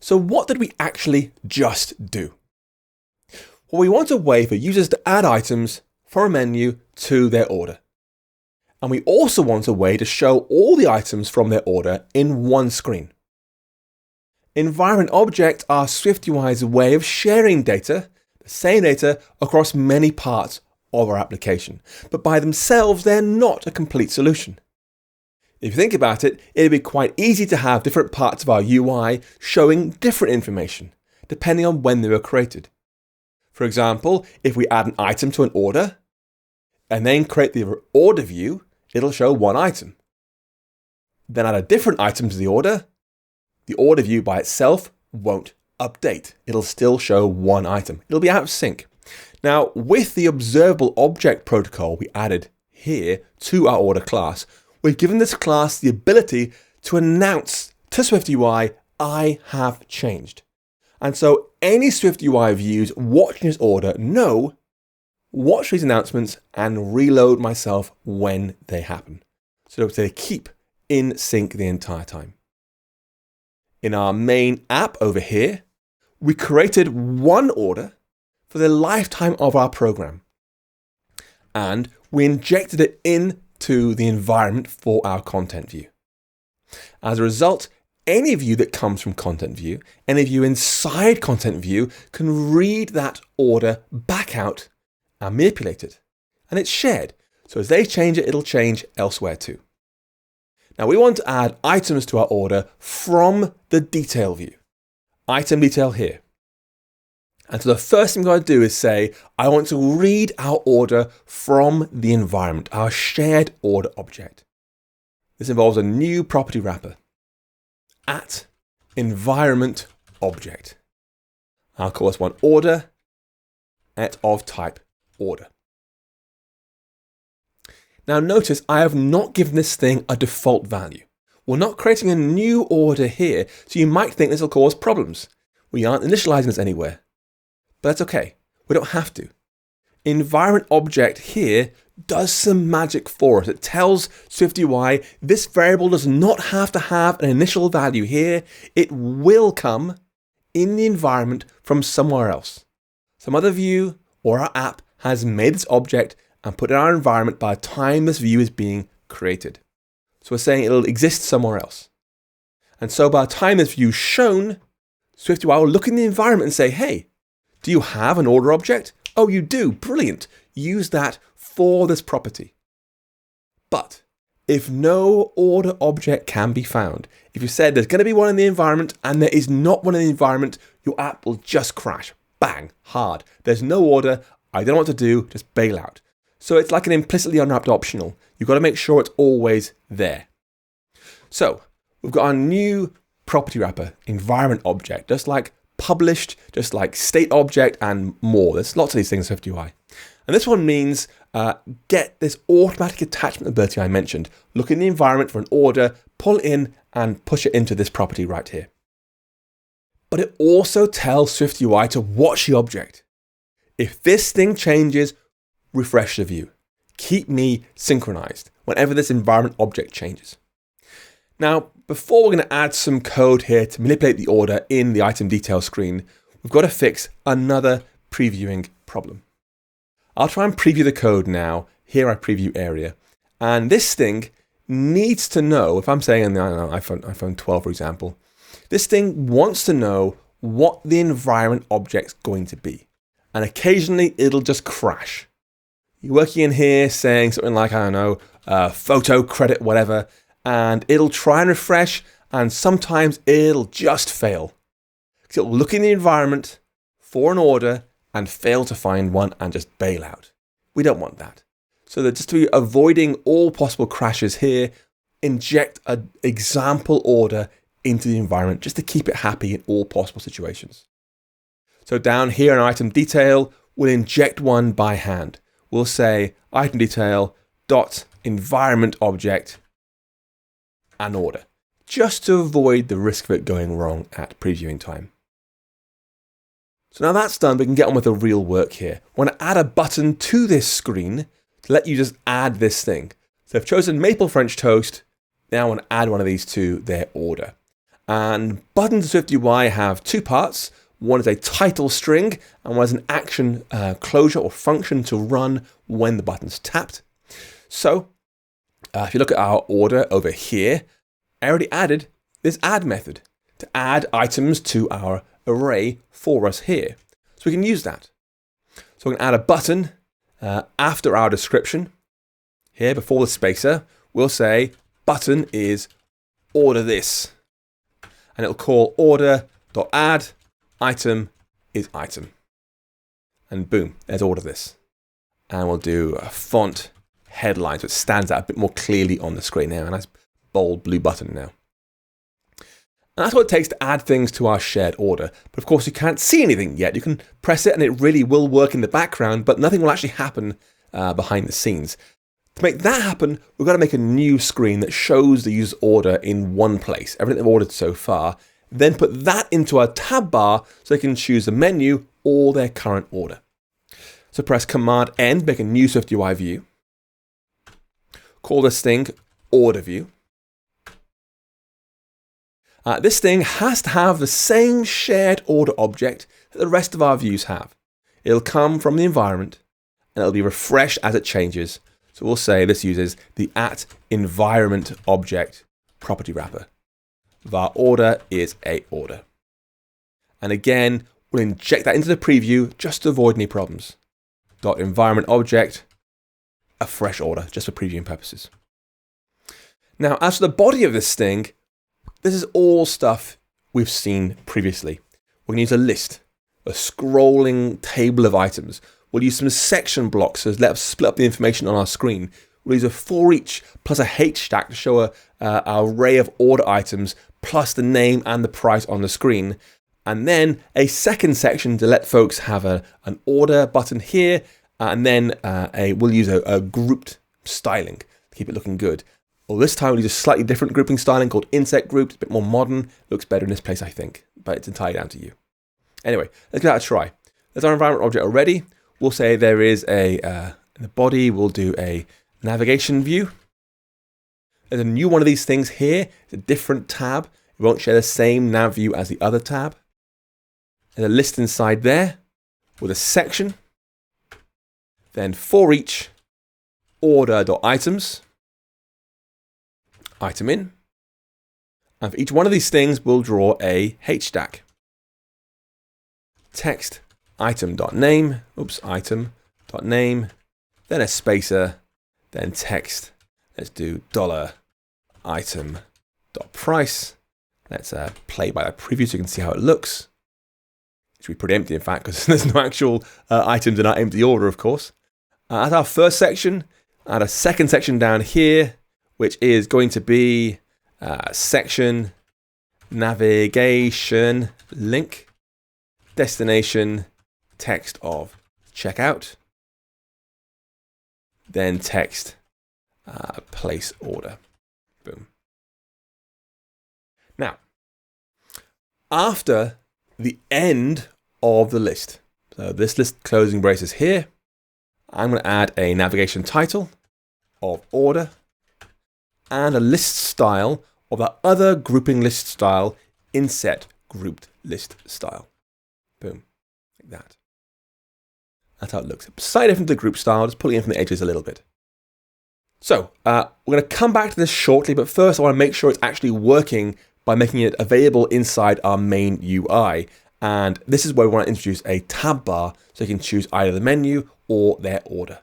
So what did we actually just do? Well, we want a way for users to add items from a menu to their order. And we also want a way to show all the items from their order in one screen. Environment objects are SwiftUI's way of sharing data, the same data, across many parts of our application. But by themselves, they're not a complete solution. If you think about it, it'd be quite easy to have different parts of our UI showing different information, depending on when they were created. For example, if we add an item to an order, and then create the order view, it'll show one item. Then add a different item to the order view by itself won't update. It'll still show one item. It'll be out of sync. Now, with the observable object protocol we added here to our order class, we've given this class the ability to announce to SwiftUI, I have changed. And so any SwiftUI views watching this order know, watch these announcements and reload myself when they happen. So they keep in sync the entire time. In our main app over here, we created one order for the lifetime of our program. And we injected it into the environment for our content view. As a result, any view that comes from content view, any view inside content view can read that order back out and manipulate it. And it's shared. So as they change it, it'll change elsewhere too. Now we want to add items to our order from the detail view. Item detail here. And so the first thing we've got to do is say, I want to read our order from the environment, our shared order object. This involves a new property wrapper at environment object. I'll call this one order at of type order. Now notice I have not given this thing a default value. We're not creating a new order here, so you might think this will cause problems. We aren't initializing this anywhere. But that's okay. We don't have to. Environment object here does some magic for us. It tells SwiftUI this variable does not have to have an initial value here. It will come in the environment from somewhere else. Some other view or our app has made this object and put it in our environment by the time this view is being created. So we're saying it'll exist somewhere else. And so by the time this view is shown, SwiftUI will look in the environment and say, hey, do you have an order object? Oh, you do. Brilliant. Use that for this property. But if no order object can be found, if you said there's going to be one in the environment and there is not one in the environment, your app will just crash. Bang, hard. There's no order. I don't know what to do. Just bail out. So it's like an implicitly unwrapped optional. You've got to make sure it's always there. So we've got our new property wrapper, environment object, just like published, just like state object and more. There's lots of these things in SwiftUI. And this one means get this automatic attachment ability I mentioned. Look in the environment for an order, pull it in and push it into this property right here. But it also tells SwiftUI to watch the object. If this thing changes, refresh the view. Keep me synchronized whenever this environment object changes. Now, before we're going to add some code here to manipulate the order in the item detail screen, we've got to fix another previewing problem. I'll try and preview the code now, here our preview area. And this thing needs to know, if I'm saying in the iPhone 12, for example, this thing wants to know what the environment object's going to be. And occasionally it'll just crash. You're working in here saying something like, I don't know, photo credit, whatever, and it'll try and refresh, and sometimes it'll just fail. Because it'll look in the environment for an order and fail to find one and just bail out. We don't want that. So that just to be avoiding all possible crashes here, inject an example order into the environment just to keep it happy in all possible situations. So down here in item detail, we'll inject one by hand. We'll say item detail dot environment object and order, just to avoid the risk of it going wrong at previewing time. So now that's done, we can get on with the real work here. I want to add a button to this screen to let you just add this thing. So I've chosen Maple French Toast. Now I want to add one of these to their order. And buttons in SwiftUI have two parts. One is a title string, and one is an action closure or function to run when the button's tapped. So if you look at our order over here, I already added this add method to add items to our array for us here. So we can use that. So we can add a button after our description. Here, before the spacer, we'll say button is order this. And it'll call order.add item is item. And boom, there's order this. And we'll do a font headline so it stands out a bit more clearly on the screen now. A nice bold blue button now. And that's what it takes to add things to our shared order. But of course, you can't see anything yet. You can press it and it really will work in the background, but nothing will actually happen behind the scenes. To make that happen, we've got to make a new screen that shows the user's order in one place, everything they've ordered so far, then put that into our tab bar so they can choose the menu or their current order. So press Command N, make a new SwiftUI view. Call this thing Order View. This thing has to have the same shared order object that the rest of our views have. It'll come from the environment and it'll be refreshed as it changes. So we'll say this uses the @environment object property wrapper. Var order is a order. And again, we'll inject that into the preview just to avoid any problems. .environment object, a fresh order, just for previewing purposes. Now, as for the body of this thing, this is all stuff we've seen previously. We're going to use a list, a scrolling table of items. We'll use some section blocks to let us split up the information on our screen. We'll use a for each plus a H stack to show an array of order items plus the name and the price on the screen. And then a second section to let folks have an order button here. And then we'll use a grouped styling to keep it looking good. Well, this time we'll use a slightly different grouping styling called inset grouped. It's a bit more modern. Looks better in this place, I think. But it's entirely down to you. Anyway, let's give that a try. There's our environment object already. We'll say there is in the body, we'll do a navigation view. There's a new one of these things here. It's a different tab. It won't share the same nav view as the other tab. There's a list inside there with a section. Then for each order.items, item in. And for each one of these things, we'll draw a H stack. Text item.name, item.name, then a spacer, then text. Let's do $item.price. Let's play by the preview so you can see how it looks. It should be pretty empty, in fact, because there's no actual items in our empty order, of course. As our first section, add a second section down here, which is going to be section navigation link destination text of checkout, then text place order. Boom. Now, after the end of the list, so this list closing braces here, I'm going to add a navigation title of order and a list style of that other grouping list style, inset grouped list style. Boom, like that. That's how it looks. Slightly different to the group style, just pulling in from the edges a little bit. So we're going to come back to this shortly, but first I want to make sure it's actually working by making it available inside our main UI. And this is where we want to introduce a tab bar so you can choose either the menu or their order.